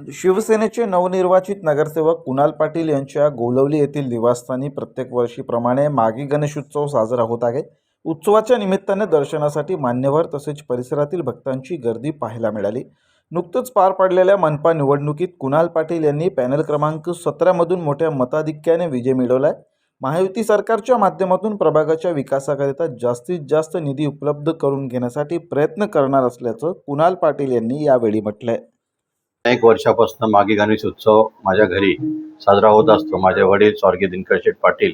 शिवसेनेचे नवनिर्वाचित नगरसेवक कुणाल पाटील यांच्या गोलवली येथील निवासस्थानी प्रत्येक वर्षीप्रमाणे मागी गणेशोत्सव साजरा होत आहे। उत्सवाच्या निमित्ताने दर्शनासाठी मान्यवर तसेच परिसरातील भक्तांची गर्दी पाहायला मिळाली। नुकतंच पार पडलेल्या मनपा निवडणुकीत कुणाल पाटील यांनी पॅनल क्रमांक 17 मधून मोठ्या मताधिक्याने विजय मिळवलाय। महायुती सरकारच्या माध्यमातून प्रभागाच्या विकासाकरिता जास्तीत जास्त निधी उपलब्ध करून घेण्यासाठी प्रयत्न करणार असल्याचं कुणाल पाटील यांनी यावेळी म्हटलंय। अनेक वर्षापासून मागी गणेश उत्सव माझ्या घरी साजरा होत असतो। माझे वडील स्वर्गीय दिनकर शेठ पाटील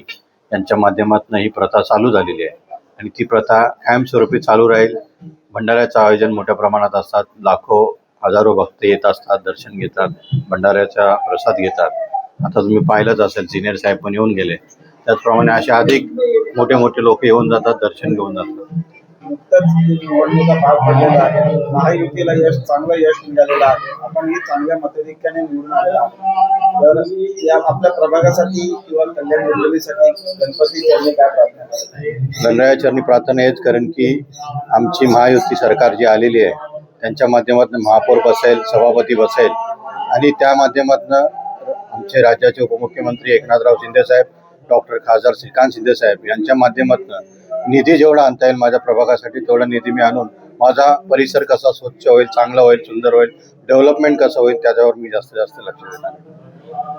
यांच्या माध्यमातून ही प्रथा चालू झालेली आहे आणि ती प्रथा कायमस्वरूपी चालू राहील। भंडाऱ्याचं आयोजन मोठ्या प्रमाणात असतात, लाखो हजारो भक्त येत असतात, दर्शन घेतात, भंडाऱ्याचा प्रसाद घेतात। आता तुम्ही पाहिलंच असेल, सिनियर साहेब पण येऊन गेले। त्याचप्रमाणे असे अधिक मोठे लोक येऊन जातात, दर्शन घेऊन जातात। नुकतंच निवडणुका पार पडलेल्या आहे, महायुतीला चांगलं यश मिळालेलं आहे। आपण ही चांगल्या मताधिक्याने निवडून आलेला आहे, तर या आपल्या प्रभागासाठी किंवा कल्याण मंडळीसाठी गणपती चरणी काय प्रार्थना करत? गणराया चरणी प्रार्थना हेच करेन की आमची महायुती सरकार जी आलेली आहे त्यांच्या माध्यमातून महापौर बसेल, सभापती बसेल आणि त्या माध्यमातून आमचे राज्याचे उपमुख्यमंत्री एकनाथराव शिंदे साहेब, डॉक्टर खासदार श्रीकांत शिंदे साहेब यांच्या माध्यमातून निधी जेवढा आणता येईल माझ्या प्रभागासाठी तेवढा निधी मी आणून माझा परिसर कसा स्वच्छ होईल, चांगला होईल, सुंदर होईल, डेव्हलपमेंट कसं होईल त्याच्यावर मी जास्तीत जास्त लक्ष देणार।